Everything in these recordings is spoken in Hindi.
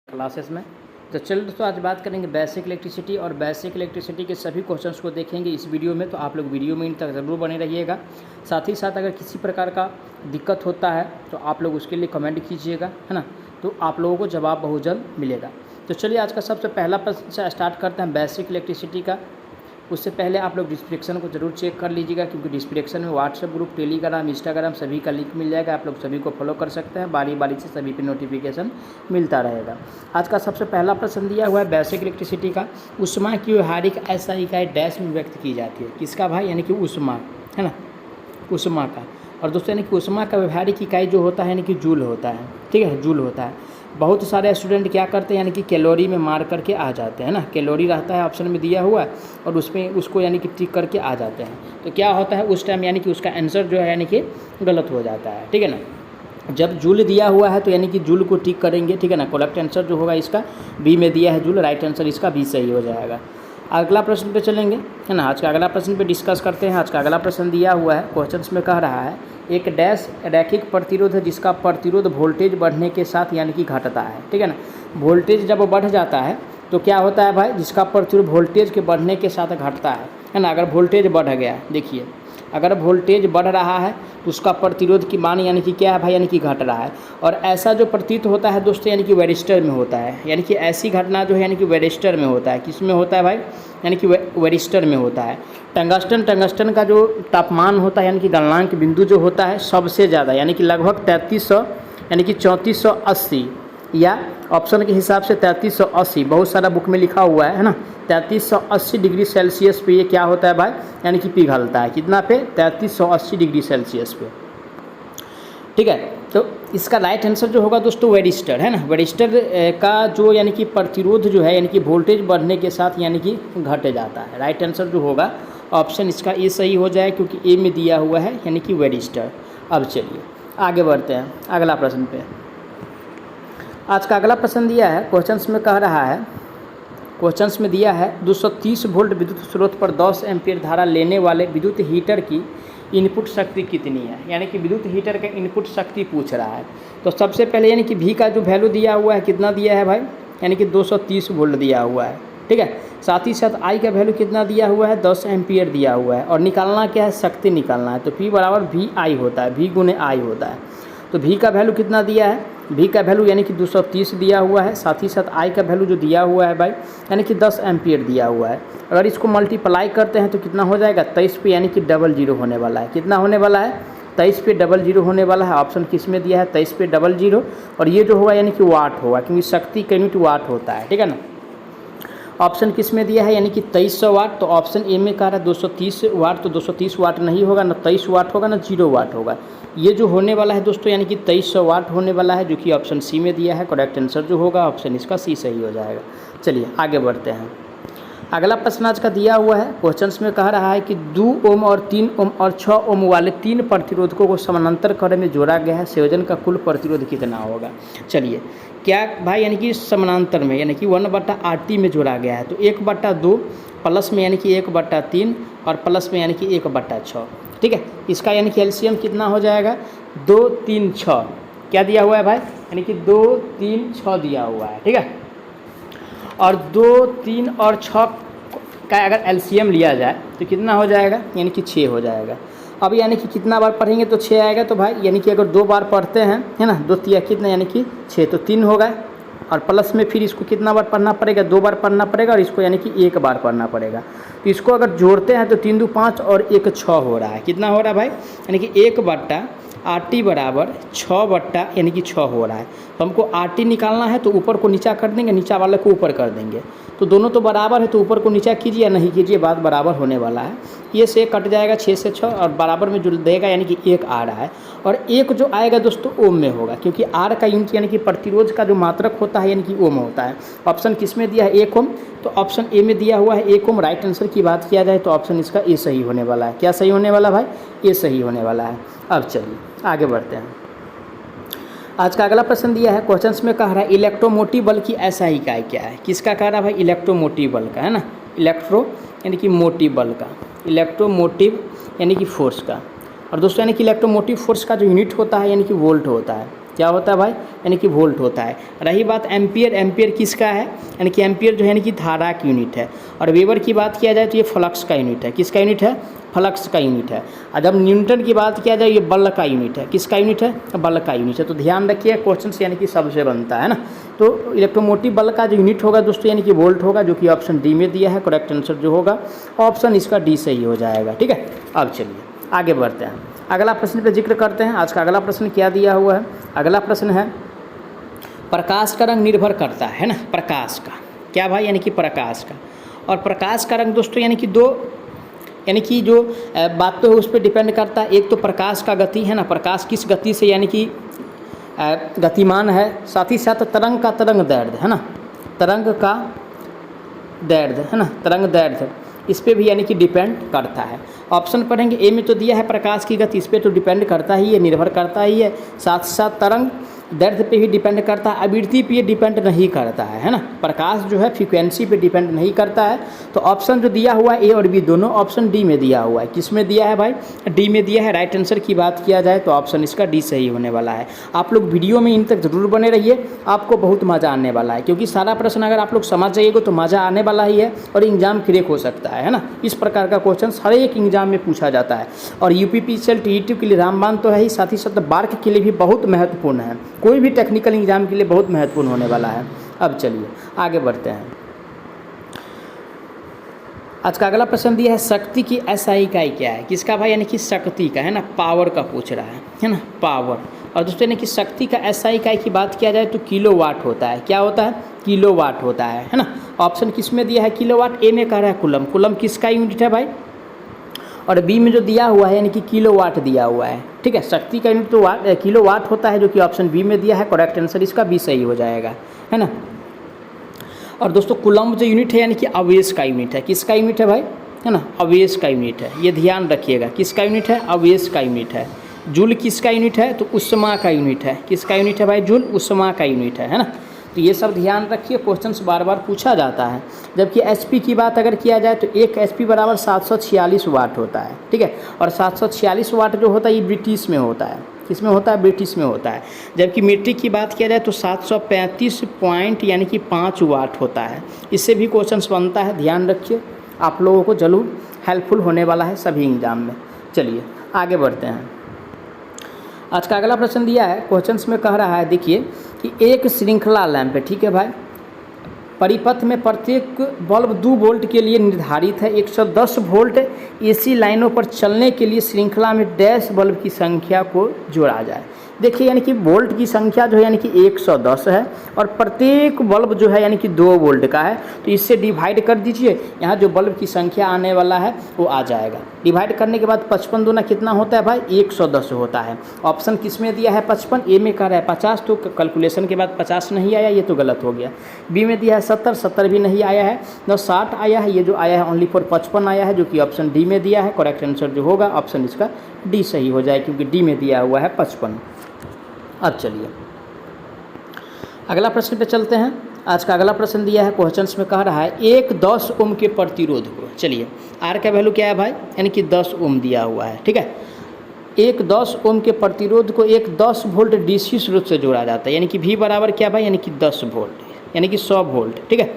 क्लासेस में। तो चलिए दोस्तों, आज बात करेंगे बेसिक इलेक्ट्रिसिटी और बेसिक इलेक्ट्रिसिटी के सभी क्वेश्चंस को देखेंगे इस वीडियो में। तो आप लोग वीडियो में इन तक ज़रूर बने रहिएगा। साथ ही साथ अगर किसी प्रकार का दिक्कत होता है तो आप लोग उसके लिए कमेंट कीजिएगा, है ना। तो आप लोगों को जवाब बहुत जल्द मिलेगा। तो चलिए आज का सबसे पहला प्रश्न से स्टार्ट करते हैं बेसिक इलेक्ट्रिसिटी का। उससे पहले आप लोग डिस्क्रिप्शन को जरूर चेक कर लीजिएगा, क्योंकि डिस्क्रिप्शन में व्हाट्सएप ग्रुप, टेलीग्राम, इंस्टाग्राम सभी का लिंक मिल जाएगा। आप लोग सभी को फॉलो कर सकते हैं, बारी बारी से सभी पे नोटिफिकेशन मिलता रहेगा। आज का सबसे पहला प्रश्न दिया हुआ है बेसिक इलेक्ट्रिसिटी का। ऊष्मा की व्यवहारिक ऐसा इकाई डैश में व्यक्त की जाती है। किसका भाई? यानी कि ऊष्मा, है ना, ऊष्मा का। और दोस्तों यानी कि ऊष्मा का व्यवहारिक इकाई जो होता है यानी कि जूल होता है, ठीक है, जूल होता है। बहुत सारे स्टूडेंट क्या करते हैं यानी कि कैलोरी में मार करके आ जाते हैं ना, कैलोरी रहता है ऑप्शन में दिया हुआ और उसमें उसको यानी कि टिक करके आ जाते हैं। तो क्या होता है उस टाइम यानी कि उसका आंसर जो है यानी कि गलत हो जाता है, ठीक है ना। जब जूल दिया हुआ है तो यानी कि जूल को टिक करेंगे, ठीक है ना। करेक्ट आंसर जो होगा इसका बी में दिया है जूल, राइट आंसर इसका बी सही हो जाएगा। अगला प्रश्न पे चलेंगे, है ना। आज का अगला प्रश्न पे डिस्कस करते हैं। आज का अगला प्रश्न दिया हुआ है, क्वेश्चंस में कह रहा है एक डैश रैखिक प्रतिरोध है जिसका प्रतिरोध वोल्टेज बढ़ने के साथ यानी कि घटता है, ठीक है ना। वोल्टेज जब बढ़ जाता है तो क्या होता है भाई? जिसका प्रतिरोध वोल्टेज के बढ़ने के साथ घटता है ना। अगर वोल्टेज बढ़ गया, देखिए अगर वोल्टेज बढ़ रहा है तो उसका प्रतिरोध की मान यानी कि क्या है भाई? यानी कि घट रहा है। और ऐसा जो प्रतीत होता है दोस्तों यानी कि वेरिस्टर में होता है। यानी कि ऐसी घटना जो है यानी कि वेरिस्टर में होता है। किस में होता है भाई? यानी कि वेरिस्टर में होता है। टंगस्टन का जो तापमान होता है यानी कि गलनांक बिंदु जो होता है सबसे ज़्यादा यानी कि लगभग 3300 यानी कि 3480 या ऑप्शन के हिसाब से 3380, बहुत सारा बुक में लिखा हुआ है ना। 3380 डिग्री सेल्सियस पे ये क्या होता है भाई? यानी कि पिघलता है। कितना पे? 3380 डिग्री सेल्सियस पे, ठीक है। तो इसका राइट आंसर जो होगा दोस्तों वेरिस्टर, है ना। वेरिस्टर का जो यानी कि प्रतिरोध जो है यानी कि वोल्टेज बढ़ने के साथ यानी कि घट जाता है। राइट आंसर जो होगा ऑप्शन इसका ए सही हो जाए, क्योंकि ए में दिया हुआ है यानी कि वेरिस्टर। अब चलिए आगे बढ़ते हैं अगला प्रश्न पे। आज का अगला प्रश्न दिया है, क्वेश्चंस में कह रहा है, क्वेश्चंस में दिया है 230 वोल्ट विद्युत स्रोत पर 10 एम्पीयर धारा लेने वाले विद्युत हीटर की इनपुट शक्ति कितनी है। यानी कि विद्युत हीटर का इनपुट शक्ति पूछ रहा है। तो सबसे पहले यानी कि भी का जो वैल्यू दिया हुआ है कितना दिया है भाई? यानी कि 230 वोल्ट दिया हुआ है, ठीक है। साथ ही साथ आई का वैल्यू कितना दिया हुआ है? 10 एम्पीयर दिया हुआ है। और निकालना क्या है? शक्ति निकालना है। तो P बराबर वी आई होता है, V गुने आई होता है। तो भी का वैल्यू कितना दिया है? भी का वैल्यू यानी कि 230 दिया हुआ है। साथ ही साथ आई का वैल्यू जो दिया हुआ है भाई यानी कि 10 एम्पीयर दिया हुआ है। अगर इसको मल्टीप्लाई करते हैं तो कितना हो जाएगा? 23 पे यानी कि 00 होने वाला है। कितना होने वाला है? 23 पे 00 होने वाला है। ऑप्शन किस में दिया है? 23 पे 00। और ये जो होगा यानी कि वाट होगा, क्योंकि शक्ति का यूनिट वाट होता है, ठीक है ना। ऑप्शन किस में दिया है? यानी कि 2300 वाट। तो ऑप्शन ए में कह रहा है 230 वाट। तो 230 वाट नहीं होगा, ना 23 वाट होगा, ना 0 वाट होगा। ये जो होने वाला है दोस्तों यानी कि 2300 वाट होने वाला है, जो कि ऑप्शन सी में दिया है। करेक्ट आंसर जो होगा ऑप्शन इसका सी सही हो जाएगा। चलिए आगे बढ़ते हैं। अगला प्रश्न आज का दिया हुआ है, क्वेश्चंस में कह रहा है कि 2 ओम और 3 ओम और 6 ओम वाले 3 प्रतिरोधकों को समानांतर कड़ी में जोड़ा गया है। संयोजन का कुल प्रतिरोध कितना होगा? चलिए क्या भाई? यानी कि समानांतर में यानी कि 1/RT में जोड़ा गया है। तो 1/2 प्लस में यानी कि 1/3 और प्लस में यानी कि 1/6, ठीक है। इसका यानी कि एलसीएम कितना हो जाएगा? 2 3 6। क्या दिया हुआ है भाई? यानी कि 2 3 6 दिया हुआ है, ठीक है। और 2 3 और 6 का अगर एलसीएम लिया जाए तो कितना हो जाएगा? यानी कि 6 हो जाएगा। अब यानी कि कितना बार पढ़ेंगे तो 6 आएगा। तो भाई यानी कि अगर 2 बार पढ़ते हैं, है ना, 2 तिया कितना यानी कि 6, तो 3 होगा। और प्लस में फिर इसको कितना बार पढ़ना पड़ेगा? 2 बार पढ़ना पड़ेगा। और इसको यानी कि 1 बार पढ़ना पड़ेगा। तो इसको अगर जोड़ते हैं तो 3 2 5 और 1 6 हो रहा है। कितना हो रहा है भाई? यानी कि 1/RT बराबर 6 यानी कि 6 हो रहा है। तो हमको RT निकालना है तो ऊपर को नीचा कर देंगे, नीचा वाले को ऊपर कर देंगे। तो दोनों तो बराबर है, तो ऊपर को नीचा कीजिए या नहीं कीजिए, बात बराबर होने वाला है। ये से कट जाएगा 6 से 6 और बराबर में जुड़ देगा यानी कि 1 आ रहा है। और 1 जो आएगा दोस्तों ओम में होगा, क्योंकि R का यूनिट यानी कि प्रतिरोध का जो मात्रक होता है यानी कि ओम होता है। ऑप्शन किस में दिया है? 1 ओम। तो ऑप्शन ए में दिया हुआ है 1 ओम। राइट आंसर की बात किया जाए तो ऑप्शन इसका ए सही होने वाला है। क्या सही होने वाला भाई? ए सही होने वाला है। अब चलिए आगे बढ़ते हैं। आज का अगला प्रश्न दिया है, क्वेश्चंस में कह रहा है इलेक्ट्रोमोटिव बल की ऐसा इकाई क्या है? किसका कह रहा है भाई? इलेक्ट्रोमोटिव बल का, है ना। इलेक्ट्रो यानी कि मोटिव बल का, इलेक्ट्रोमोटिव यानी कि फोर्स का। और दोस्तों यानी कि इलेक्ट्रोमोटिव फोर्स का जो यूनिट होता है यानी कि वोल्ट होता है। क्या होता है भाई, यानी कि वोल्ट होता है। रही बात एम्पियर, एम्पियर किसका है, यानी कि एम्पियर जो है यानी कि धारा की यूनिट है। और वेबर की बात किया जाए तो ये फ्लक्स का यूनिट है। किसका यूनिट है, फ्लक्स का यूनिट है। और जब न्यूटन की बात किया जाए ये बल का यूनिट है। किसका यूनिट है, बल का यूनिट है। तो ध्यान रखिए क्वेश्चन से यानी कि सबसे बनता है ना। तो इलेक्ट्रोमोटिव बल का जो यूनिट होगा दोस्तों यानी कि वोल्ट होगा, जो कि ऑप्शन डी में दिया है। करेक्ट आंसर जो होगा ऑप्शन इसका डी सही हो जाएगा। ठीक है, अब चलिए आगे बढ़ते हैं। अगला प्रश्न पर जिक्र करते हैं। आज का अगला प्रश्न क्या दिया हुआ है, अगला प्रश्न है प्रकाश का रंग निर्भर करता है ना, प्रकाश का क्या भाई, यानी कि प्रकाश का। और प्रकाश का रंग दोस्तों यानी कि दो, यानी कि जो बात तो है उस पर डिपेंड करता है। एक तो प्रकाश का गति है ना, प्रकाश किस गति से यानी कि गतिमान है, साथ ही साथ तरंग का तरंग दैर्ध्य है ना, तरंग का दैर्ध्य है ना, तरंग दैर्ध्य इस पर भी यानी कि डिपेंड करता है। ऑप्शन पढ़ेंगे, ए में तो दिया है प्रकाश की गति, इस पर तो डिपेंड करता ही है, निर्भर करता ही है। साथ साथ तरंग दैर्ध्य पे भी डिपेंड करता है, आवृत्ति पे डिपेंड नहीं करता है ना। प्रकाश जो है फ्रीक्वेंसी पे डिपेंड नहीं करता है। तो ऑप्शन जो दिया हुआ है ए और बी दोनों ऑप्शन डी में दिया हुआ है। किस में दिया है भाई, डी में दिया है। राइट आंसर की बात किया जाए तो ऑप्शन इसका डी सही होने वाला है। आप लोग वीडियो में इन तक जरूर बने रहिए, आपको बहुत मज़ा आने वाला है, क्योंकि सारा प्रश्न अगर आप लोग समझ जाइएगा तो मज़ा आने वाला ही है और एग्जाम क्रैक हो सकता है ना। इस प्रकार का क्वेश्चन हर एक एग्जाम में पूछा जाता है। और यूपीपीसीएल टीईटी के लिए रामबाण तो है ही, साथ ही साथ बार्क के लिए भी बहुत महत्वपूर्ण है। कोई भी टेक्निकल एग्जाम के लिए बहुत महत्वपूर्ण होने वाला है। अब चलिए आगे बढ़ते हैं। आज का अगला प्रश्न दिया है शक्ति की एसआई इकाई क्या है। किसका भाई, यानी कि शक्ति का है ना, पावर का पूछ रहा है ना, पावर। और दोस्तों यानी कि शक्ति का एसआई इकाई की बात किया जाए तो किलोवाट होता है। क्या होता है, किलोवाट होता है ना। ऑप्शन किस में दिया है, किलोवाट। ए में कह रहा है कुलम, कुलम किसका यूनिट है भाई। और बी में जो दिया हुआ है यानी कि किलोवाट दिया हुआ है। ठीक है, शक्ति का यूनिट तो किलोवाट होता है, जो कि ऑप्शन बी में दिया है। करेक्ट आंसर इसका बी सही हो जाएगा, है ना। और दोस्तों कुलम्ब जो यूनिट है यानी कि आवेश का यूनिट है। किसका यूनिट है भाई, है ना, आवेश का यूनिट है। ये ध्यान रखिएगा, किसका यूनिट है, आवेश का यूनिट है। जूल किसका यूनिट है, तो ऊष्मा का यूनिट है। किसका यूनिट है भाई, जूल ऊष्मा का यूनिट है ना। तो ये सब ध्यान रखिए, क्वेश्चंस बार बार पूछा जाता है। जबकि एचपी की बात अगर किया जाए तो एक एचपी बराबर 746 वाट होता है। ठीक है, और 746 वाट जो होता है ये ब्रिटिश में होता है। किस में होता है, ब्रिटिश में होता है। जबकि मीट्रिक की बात किया जाए तो 735 पॉइंट यानी कि 5 वाट होता है। इससे भी क्वेश्चंस बनता है, ध्यान रखिए, आप लोगों को जरूर हेल्पफुल होने वाला है सभी एग्जाम में। चलिए आगे बढ़ते हैं। आज का अगला प्रश्न दिया है, क्वेश्चंस में कह रहा है देखिए कि एक श्रृंखला लैंप है। ठीक है भाई, परिपथ में प्रत्येक बल्ब 2 वोल्ट के लिए निर्धारित है। 110 वोल्ट एसी लाइनों पर चलने के लिए श्रृंखला में डैश बल्ब की संख्या को जोड़ा जाए। देखिए यानी कि वोल्ट की संख्या जो है यानी कि 110 है और प्रत्येक बल्ब जो है यानी कि 2 वोल्ट का है। तो इससे डिवाइड कर दीजिए, यहाँ जो बल्ब की संख्या आने वाला है वो आ जाएगा। डिवाइड करने के बाद 55 दूना कितना होता है भाई, 110 होता है। ऑप्शन किस में दिया है, 55। ए में कह रहा है 50, तो कैलकुलेशन के बाद 50 नहीं आया, ये तो गलत हो गया। बी में दिया है 70, 70 भी नहीं आया है। 60 आया है, ये जो आया है ओनली फॉर 55 आया है, जो कि ऑप्शन डी में दिया है। करेक्ट आंसर जो होगा ऑप्शन इसका डी सही हो जाए, क्योंकि डी में दिया हुआ है 55। अब चलिए अगला प्रश्न पे चलते हैं। आज का अगला प्रश्न दिया है, क्वेश्चंस में कह रहा है एक 10 ओम के प्रतिरोध को, चलिए आर का वैल्यू क्या है भाई, यानी कि 10 ओम दिया हुआ है। ठीक है, एक 10 ओम के प्रतिरोध को एक 10 वोल्ट डीसी स्रोत से जोड़ा जाता है, यानी कि वी बराबर क्या भाई, यानी कि 10 वोल्ट, यानी कि 100 वोल्ट। ठीक है,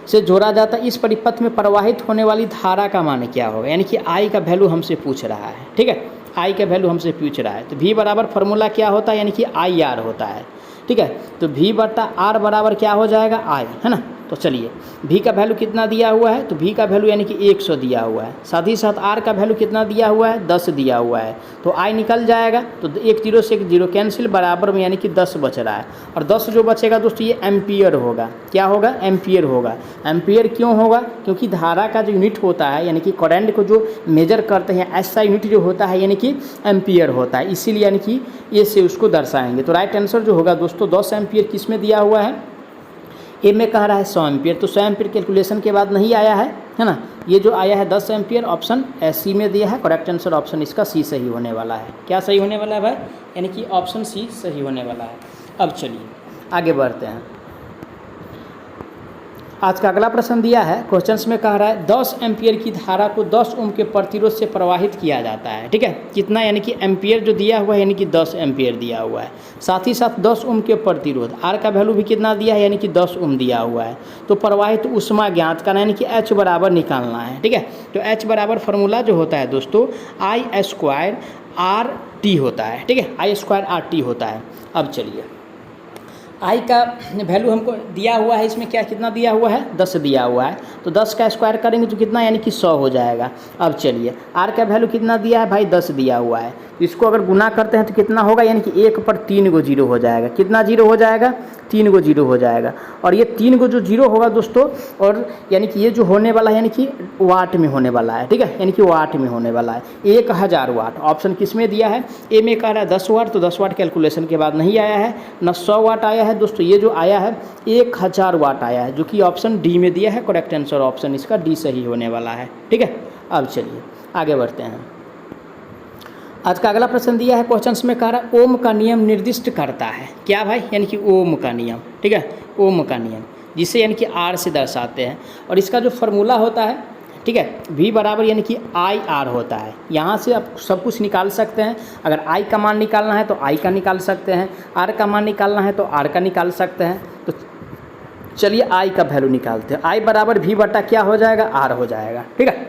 से जोड़ा जाता है। इस परिपथ में प्रवाहित होने वाली धारा का मान क्या होगा, यानी कि आई का वैल्यू हमसे पूछ रहा है। ठीक है, आई का वैल्यू हमसे पूछ रहा है। तो वी बराबर फार्मूला क्या होता है, यानी कि आई आर होता है। ठीक है, तो वी बटा आर बराबर क्या हो जाएगा, आई, है ना। तो चलिए वी का वैल्यू कितना दिया हुआ है, तो वी का वैल्यू यानी कि 100 दिया हुआ है। साथ ही साथ आर का वैल्यू कितना दिया हुआ है, 10 दिया हुआ है। तो आई निकल जाएगा, तो 1 0 से 1 0 कैंसिल, बराबर में यानी कि 10 बच रहा है। और 10 जो बचेगा दोस्तों ये एम्पियर होगा। क्या होगा, एम्पियर होगा। एम्पियर क्यों होगा, क्योंकि धारा का जो यूनिट होता है यानी कि करंट को जो मेजर करते हैं ऐसा यूनिट जो होता है यानी कि एम्पियर होता है, इसीलिए यानी कि ये से उसको दर्शाएंगे। तो राइट आंसर जो होगा दोस्तों 10 एम्पियर किस में दिया हुआ है, ए में कह रहा है 100 एम्पियर। तो 100 एम्पियर कैलकुलेशन के बाद नहीं आया है ना। ये जो आया है 10 एम्पियर, ऑप्शन सी में दिया है। करेक्ट आंसर ऑप्शन इसका सी सही होने वाला है। क्या सही होने वाला है भाई, यानी कि ऑप्शन सी सही होने वाला है। अब चलिए आगे बढ़ते हैं। आज का अगला प्रश्न दिया है, क्वेश्चंस में कह रहा है 10 एम्पियर की धारा को 10 ओम के प्रतिरोध से प्रवाहित किया जाता है। ठीक है, कितना यानी कि एम्पियर जो दिया हुआ है यानी कि 10 एम्पियर दिया हुआ है, साथ ही साथ 10 ओम के प्रतिरोध, आर का वैल्यू भी कितना दिया है यानी कि 10 ओम दिया हुआ है। तो प्रवाहित ऊष्मा ज्ञात करना यानी कि एच बराबर निकालना है। ठीक है, तो एच बराबर फार्मूला जो होता है दोस्तों आई स्क्वायर आर टी होता है। ठीक है, आई स्क्वायर आर टी होता है। अब चलिए आई का वैल्यू हमको दिया हुआ है, इसमें क्या कितना दिया हुआ है 10 दिया हुआ है, तो 10 का स्क्वायर करेंगे तो कितना यानी कि 100 हो जाएगा। अब चलिए आर का वैल्यू कितना दिया है भाई 10 दिया हुआ है, इसको अगर गुना करते हैं तो कितना होगा यानी कि 1 पर 3 गो जीरो हो जाएगा। कितना जीरो हो जाएगा 3 गो जीरो हो जाएगा। और ये 3 गो जो जीरो होगा दोस्तों, और यानी कि ये जो होने वाला है यानी कि वाट में होने वाला है। ठीक है, यानी कि वाट में होने वाला है 1000 वाट। ऑप्शन किस में दिया है, ए में कह रहा है 10 वाट, तो 10 वाट कैलकुलेशन के बाद नहीं आया है, न 100 वाट आया है दोस्तों, ये जो आया है 1000 वाट आया है, जो कि ऑप्शन डी में दिया है। करेक्ट आंसर ऑप्शन इसका डी सही होने वाला है। ठीक है, अब चलिए आगे बढ़ते हैं। आज का अगला प्रश्न दिया है, क्वेश्चंस में कह रहा है ओम का नियम निर्दिष्ट करता है। क्या भाई, यानी कि ओम का नियम। ठीक है, ओम का नियम जिसे यानी कि आर से दर्शाते हैं, और इसका जो फार्मूला होता है, ठीक है, V बराबर यानी कि आई आर होता है। यहाँ से आप सब कुछ निकाल सकते हैं। अगर I का मान निकालना है तो I का निकाल सकते हैं, R का मान निकालना है तो R का निकाल सकते हैं। तो चलिए I का वैल्यू निकालते हैं। I बराबर V बटा क्या हो जाएगा, R हो जाएगा। ठीक है,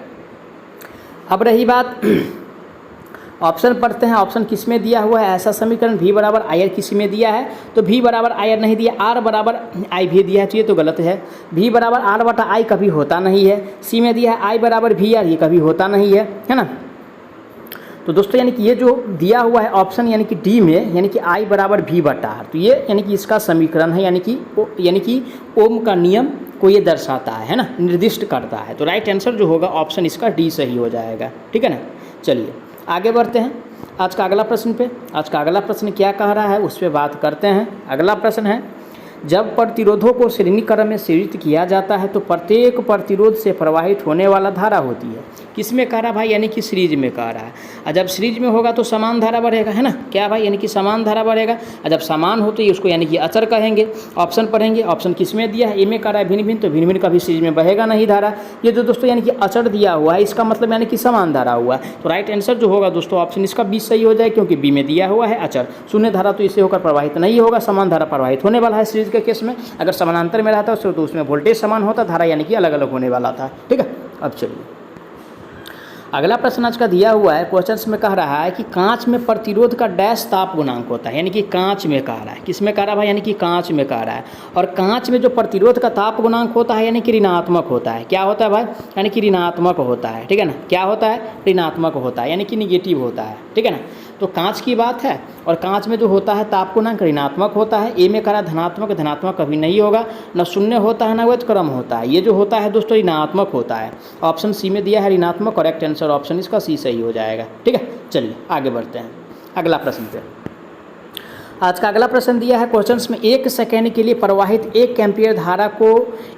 अब रही बात ऑप्शन पढ़ते हैं। ऑप्शन किस में दिया हुआ है, ऐसा समीकरण V बराबर आई आर किसी में दिया है, तो V बराबर आई आर नहीं दिया, R बराबर आई भी दिया है, तो ये तो गलत है। V बराबर R बटा आई कभी होता नहीं है। C में दिया है I बराबर वी आर, ये कभी होता नहीं है ना। तो दोस्तों यानी कि ये जो दिया हुआ है ऑप्शन यानी कि डी में यानी कि I बराबर V बटा R, तो ये यानी कि इसका समीकरण है, यानी कि ओम का नियम को ये दर्शाता है ना, निर्दिष्ट करता है। तो राइट आंसर जो होगा ऑप्शन इसका डी सही हो जाएगा। ठीक है ना, चलिए आगे बढ़ते हैं आज का अगला प्रश्न पे। आज का अगला प्रश्न क्या कह रहा है उस पर बात करते हैं। अगला प्रश्न है, जब प्रतिरोधों को श्रेणी क्रम में श्रेणित किया जाता है तो प्रत्येक प्रतिरोध से प्रवाहित होने वाला धारा होती है। किस में कह रहा भाई, यानी कि सीरीज में कह रहा है। और जब सीरीज में होगा तो समान धारा बढ़ेगा, है ना। क्या भाई, यानी कि समान धारा बढ़ेगा। और जब समान हो तो ये उसको यानी कि अचर कहेंगे। ऑप्शन पढ़ेंगे, ऑप्शन किस में दिया है, ए में कह रहा है भिन्न भिन्न, तो भिन्न भिन्न कभी सीरीज में बहेगा नहीं धारा। ये जो दोस्तों यानी कि अचर दिया हुआ है, इसका मतलब यानी कि समान धारा हुआ है। तो राइट आंसर जो होगा दोस्तों ऑप्शन इसका 20 सही हो जाए, क्योंकि बी में दिया हुआ है अचर। शून्य धारा तो इसे होकर प्रवाहित नहीं होगा, समान धारा प्रवाहित होने वाला है सीरीज के केस में। अगर समानांतर में रहता तो उसमें वोल्टेज समान होता, धारा यानी कि अलग अलग होने वाला था। ठीक है, अब चलिए अगला प्रश्न आज का दिया हुआ है। क्वेश्चंस में कह रहा है कि कांच में प्रतिरोध का डैश ताप गुणांक होता है, यानी कि कांच में कह रहा है। किस में कह रहा है भाई, यानी कि कांच में कह रहा है। और कांच में जो प्रतिरोध का ताप गुणांक होता है यानी कि ऋणात्मक होता है। क्या होता है भाई, यानी कि ऋणात्मक होता है। ठीक है ना, क्या होता है, ऋणात्मक होता है, यानी कि निगेटिव होता है। ठीक है ना, तो कांच की बात है, और कांच में जो होता है ताप गुणांक ऋणात्मक होता है। ए में कह रहा है धनात्मक, धनात्मक कभी नहीं होगा, न शून्य होता है न व्यतिक्रम होता है। ये जो होता है दोस्तों ऋणात्मक होता है। ऑप्शन सी में दिया है ऋणात्मक, करेक्ट आंसर ऑप्शन इसका सी सही हो जाएगा। ठीक है, चलिए आगे बढ़ते हैं अगला प्रश्न पे। आज का अगला प्रश्न दिया है क्वेश्चंस में, 1 सेकेंड के लिए प्रवाहित 1 एम्पियर धारा को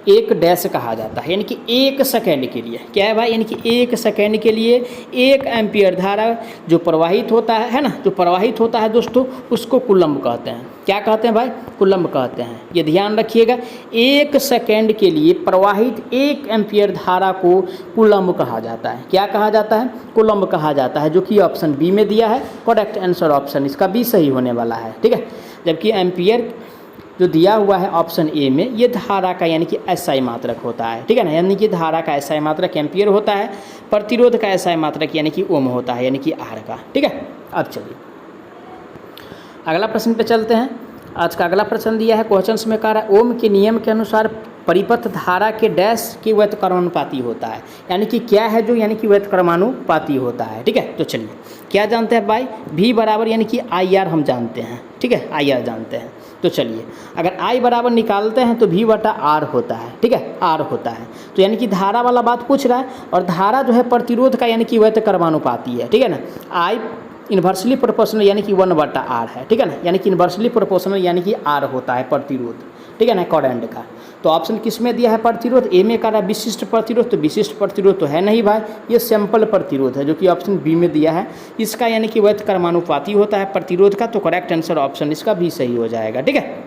एक डैश कहा जाता है। यानी कि 1 सेकेंड के लिए क्या है भाई, यानी कि 1 सेकेंड के लिए 1 एम्पियर धारा जो प्रवाहित होता है ना, जो प्रवाहित होता है दोस्तों उसको कूलम्ब कहते हैं। क्या कहते हैं भाई, कूलम्ब कहते हैं। ये ध्यान रखिएगा, 1 सेकेंड के लिए प्रवाहित 1 एम्पियर धारा को कूलम्ब कहा जाता है। क्या कहा जाता है, कूलम्ब कहा जाता है, जो कि ऑप्शन बी में दिया है। करेक्ट आंसर ऑप्शन इसका बी सही होने वाला है। ठीक है, जबकि एम्पियर जो दिया हुआ है ऑप्शन ए में, ये धारा का यानी कि एसआई मात्रक होता है। ठीक है ना, यानी कि धारा का एसआई मात्रक एम्पियर होता है, प्रतिरोध का एसआई मात्रक यानी कि ओम होता है, यानी कि आर का। ठीक है, अब चलिए अगला प्रश्न पे चलते हैं। आज का अगला प्रश्न दिया है क्वेश्चंस में कह रहा है, ओम के नियम के अनुसार परिपथ धारा के डैश के व्यतिक्रमानुपाती होता है। यानी कि क्या है जो, यानी कि व्यतिक्रमानुपाती होता है। ठीक है, तो चलिए क्या जानते हैं भाई, V बराबर यानी कि आई आर हम जानते हैं। ठीक है, आई आर जानते हैं। तो चलिए अगर I बराबर निकालते हैं तो V बटा R होता है। ठीक है, R होता है। तो यानी कि धारा वाला बात पूछ रहा है, और धारा जो है प्रतिरोध का यानी कि व्यतिक्रमानुपाती है। ठीक है ना, I इन्वर्सली प्रोपोर्शनल यानी कि 1/R है। ठीक है ना, यानी कि इन्वर्सली प्रोपोर्शनल यानी कि R होता है प्रतिरोध। ठीक है ना, करंट का। तो ऑप्शन किस में दिया है प्रतिरोध, ए में कह रहा है विशिष्ट प्रतिरोध, तो विशिष्ट प्रतिरोध तो है नहीं भाई, ये सैंपल प्रतिरोध है, जो कि ऑप्शन बी में दिया है। इसका यानी कि व्यतिक्रमानुपाती होता है प्रतिरोध का, तो करेक्ट आंसर ऑप्शन इसका भी सही हो जाएगा। ठीक है,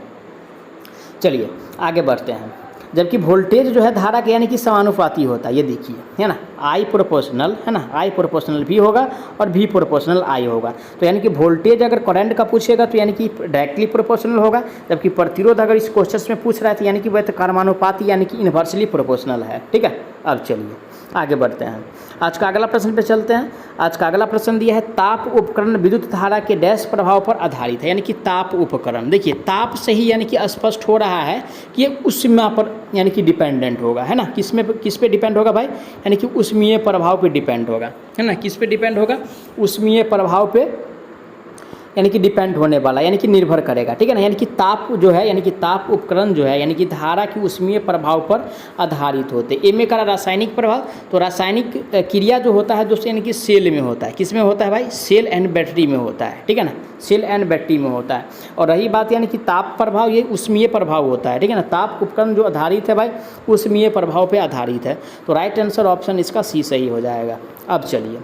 चलिए आगे बढ़ते हैं। जबकि वोल्टेज जो है धारा के यानी कि समानुपाती होता है, ये देखिए, है ना, I प्रोपोर्शनल, है ना, I प्रोपोर्शनल V होगा और V प्रोपोर्शनल I होगा। तो यानी कि वोल्टेज अगर करंट का पूछेगा तो यानी कि डायरेक्टली प्रोपोर्शनल होगा, जबकि प्रतिरोध अगर इस क्वेश्चन में पूछ रहा है तो यानी कि वह तो कर्मानुपाती यानी कि इन्वर्सली प्रोपोर्शनल है। ठीक है, अब चलिए आगे बढ़ते हैं। आज का अगला प्रश्न पे चलते हैं। आज का अगला प्रश्न दिया है ताप उपकरण विद्युत धारा के डैश प्रभाव पर आधारित है, यानी कि ताप उपकरण। देखिए ताप से ही यानी कि स्पष्ट हो रहा है कि ये ऊष्मा पर यानी कि डिपेंडेंट होगा, है ना। किस पे डिपेंड होगा भाई, यानी कि ऊष्मीय प्रभाव पे डिपेंड होगा, है ना। किस पे डिपेंड होगा, ऊष्मीय प्रभाव पे यानी कि डिपेंड होने वाला, यानी कि निर्भर करेगा। ठीक है ना, यानी कि ताप जो है यानी कि ताप उपकरण जो है यानी कि धारा की ऊष्मीय प्रभाव पर आधारित होते हैं। में का रासायनिक प्रभाव, तो रासायनिक क्रिया जो होता है दोस्तों यानी कि सेल में होता है। किस में होता है भाई, सेल एंड बैटरी में होता है। ठीक है ना, सेल एंड बैटरी में होता है। और रही बात यानी कि ताप प्रभाव, ये ऊष्मीय प्रभाव होता है। ठीक है ना, ताप उपकरण जो आधारित है भाई ऊष्मीय प्रभाव पर आधारित है। तो राइट आंसर ऑप्शन इसका सी सही हो जाएगा। अब चलिए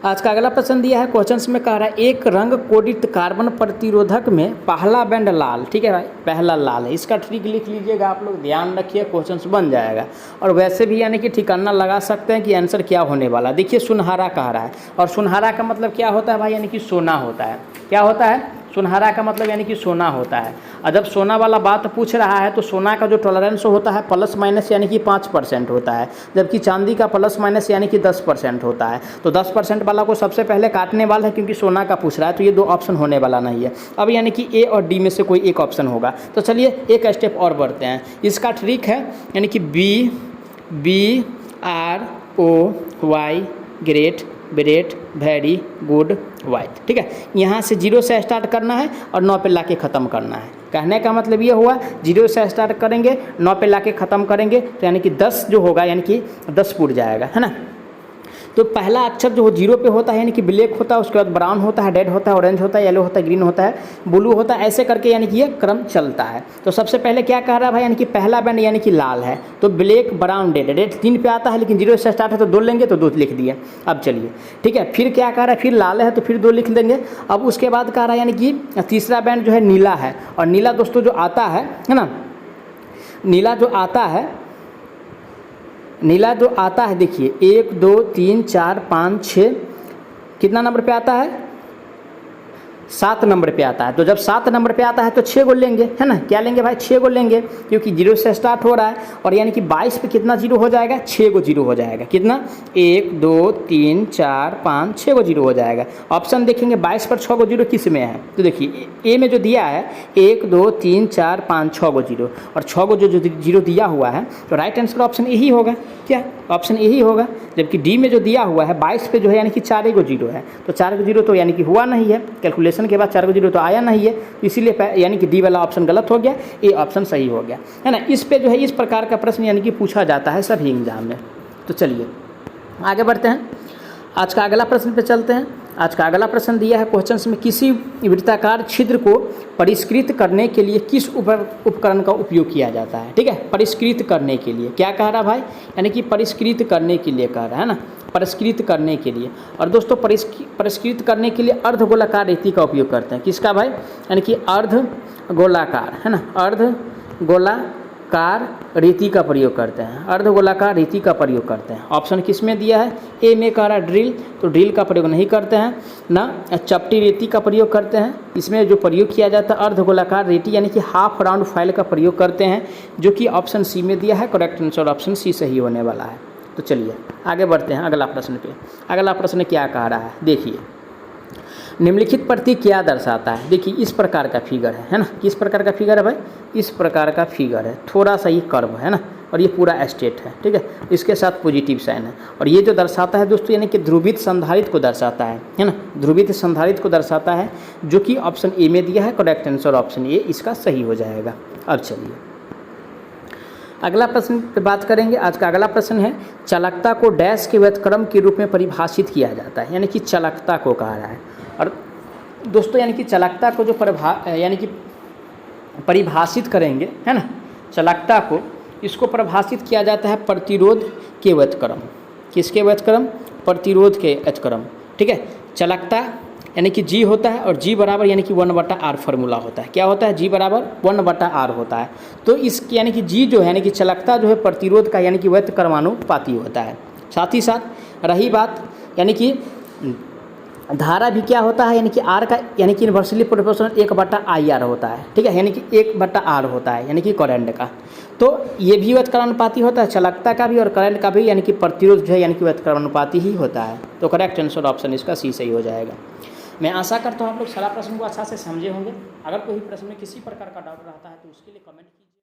आज का अगला प्रश्न दिया है, क्वेश्चन में कह रहा है एक रंग कोडित कार्बन प्रतिरोधक में पहला बैंड लाल, ठीक है भाई, पहला लाल है। इसका ट्रिक लिख लीजिएगा आप लोग, ध्यान रखिए, क्वेश्चन बन जाएगा। और वैसे भी यानी कि ठिकाना लगा सकते हैं कि आंसर क्या होने वाला। देखिए सुनहरा कह रहा है, और सुनहरा का मतलब क्या होता है भाई, यानी कि सोना होता है। क्या होता है, सुनहरा का मतलब यानी कि सोना होता है। और जब सोना वाला बात पूछ रहा है तो सोना का जो टॉलरेंस होता है प्लस माइनस यानी कि 5% होता है, जबकि चांदी का प्लस माइनस यानी कि 10% होता है। तो 10% वाला को सबसे पहले काटने वाला है, क्योंकि सोना का पूछ रहा है, तो ये दो ऑप्शन होने वाला नहीं है। अब यानी कि ए और डी में से कोई एक ऑप्शन होगा। तो चलिए एक स्टेप और बढ़ते हैं। इसका ट्रिक है यानी कि BROY great Brit very good white. ठीक है, यहाँ से 0 से स्टार्ट करना है और 9 पे लाके ख़त्म करना है। कहने का मतलब ये हुआ 0 से स्टार्ट करेंगे 9 पे लाके ख़त्म करेंगे तो यानी कि 10 जो होगा यानी कि 10 फुट जाएगा, है ना। तो पहला अक्षर जो 0 पे होता है यानी कि ब्लैक होता है, उसके बाद ब्राउन होता है, रेड होता है, ऑरेंज होता है, येलो होता है, ग्रीन होता है, ब्लू होता है, ऐसे करके यानी कि ये क्रम चलता है। तो सबसे पहले क्या कह रहा है भाई, यानी कि पहला बैंड यानी कि लाल है, तो ब्लैक ब्राउन रेड, रेड 3 पे आता है लेकिन 0 से स्टार्ट है तो 2 लेंगे, तो 2 लिख दिए। अब चलिए ठीक है, फिर क्या कह रहा है, फिर लाल है तो फिर 2 लिख देंगे। अब उसके बाद कह रहा है यानी कि तीसरा बैंड जो है नीला है, और नीला दोस्तों जो आता है ना, नीला जो आता है देखिए 1 2 3 4 5 6 कितना नंबर पे आता है, 7 नंबर पे आता है। तो जब 7 नंबर पे आता है तो 6 को लेंगे, है ना। क्या लेंगे भाई, 6 को लेंगे, क्योंकि 0 से स्टार्ट हो रहा है। और यानी कि 22 पे कितना 0 हो जाएगा, 6 को 0 हो जाएगा। कितना, 1 2 3 4 5 6 को 0 हो जाएगा। ऑप्शन देखेंगे 22 पर 6 को 0 किस में है, तो देखिए ए में जो दिया है 1 2 3 4 5 6 को 0, और 6 को जो 0 दिया हुआ है, तो राइट आंसर ऑप्शन यही होगा। क्या, ऑप्शन यही होगा। जबकि डी में जो दिया हुआ है 22 पे जो है यानी कि 4 को 0 है, तो 4 को 0 तो यानी कि हुआ नहीं है, कैलकुलेशन के बाद 4 को 0 तो आया नहीं है, इसीलिए यानी कि डी वाला ऑप्शन गलत हो गया, ए ऑप्शन सही हो गया, है ना। इस पे जो है इस प्रकार का प्रश्न यानी कि पूछा जाता है सभी एग्जाम में। तो चलिए आगे बढ़ते हैं। आज का अगला प्रश्न पे चलते हैं। आज का अगला प्रश्न दिया है क्वेश्चंस में, किसी वृत्ताकार छिद्र को परिष्कृत करने के लिए किस उपकरण का उपयोग किया जाता है। ठीक है, परिष्कृत करने के लिए क्या कह रहा भाई, यानी कि परिष्कृत करने के लिए कह रहा है ना, परिष्कृत करने के लिए। और दोस्तों परिष्कृत करने के लिए अर्धगोलाकार रेती का उपयोग करते हैं। किसका भाई, यानी कि अर्धगोलाकार, है ना, अर्धगोलाकार रेती का प्रयोग करते हैं, अर्धगोलाकार रेती का प्रयोग करते हैं। ऑप्शन किस में दिया है, ए में कह रहा ड्रिल, तो ड्रिल का प्रयोग नहीं करते हैं ना, चपटी रेती का प्रयोग करते हैं। इसमें जो प्रयोग किया जाता है अर्धगोलाकार रेती यानी कि हाफ राउंड फाइल का प्रयोग करते हैं, जो कि ऑप्शन सी में दिया है। करेक्ट आंसर ऑप्शन सी सही होने वाला है। तो चलिए आगे बढ़ते हैं अगला प्रश्न पे। अगला प्रश्न क्या कह रहा है, देखिए निम्नलिखित प्रतीक क्या दर्शाता है। देखिए इस प्रकार का फिगर है ना, किस प्रकार का फिगर है भाई, इस प्रकार का फिगर है, थोड़ा सा ही कर्व है ना, और ये पूरा स्टेट है। ठीक है, इसके साथ पॉजिटिव साइन है, और ये जो दर्शाता है दोस्तों यानी कि ध्रुवित संधारित्र को दर्शाता है ना, ध्रुवित संधारित्र को दर्शाता है, जो कि ऑप्शन ए में दिया है। करेक्ट आंसर ऑप्शन ए इसका सही हो जाएगा। अब चलिए अगला प्रश्न पे बात करेंगे। आज का अगला प्रश्न है, चालकता को डैश के व्युत्क्रम के रूप में परिभाषित किया जाता है, यानी कि चालकता को कहा रहा है। और दोस्तों यानी कि चालकता को जो यानी कि परिभाषित करेंगे, है ना, चालकता को इसको परिभाषित किया जाता है प्रतिरोध के व्युत्क्रम। किसके व्युत्क्रम, प्रतिरोध के व्युत्क्रम। ठीक है, चालकता यानी कि जी होता है और जी बराबर यानी कि 1/r फार्मूला होता है। क्या होता है? जी बराबर 1/r होता है। तो इस यानी कि जी जो है यानी कि चालकता जो है प्रतिरोध का यानी कि व्युत्क्रमानुपाती होता है। साथ ही साथ रही बात यानी कि धारा भी क्या होता है यानी कि आर का यानी कि इन्वर्सली प्रोपोर्शनल 1/IR होता है। ठीक है, यानी कि 1/r होता है यानी कि करंट का। तो ये भी व्युत्क्रमानुपाती होता है, चालकता का भी और करंट का भी यानी कि प्रतिरोध जो है यानी कि व्युत्क्रमानुपाती ही होता है। तो करेक्ट आंसर ऑप्शन इसका सी सही हो जाएगा। मैं आशा करता हूँ आप लोग सारा प्रश्न को अच्छा से समझे होंगे। अगर कोई प्रश्न में किसी प्रकार का डाउट रहता है तो उसके लिए कमेंट कीजिए।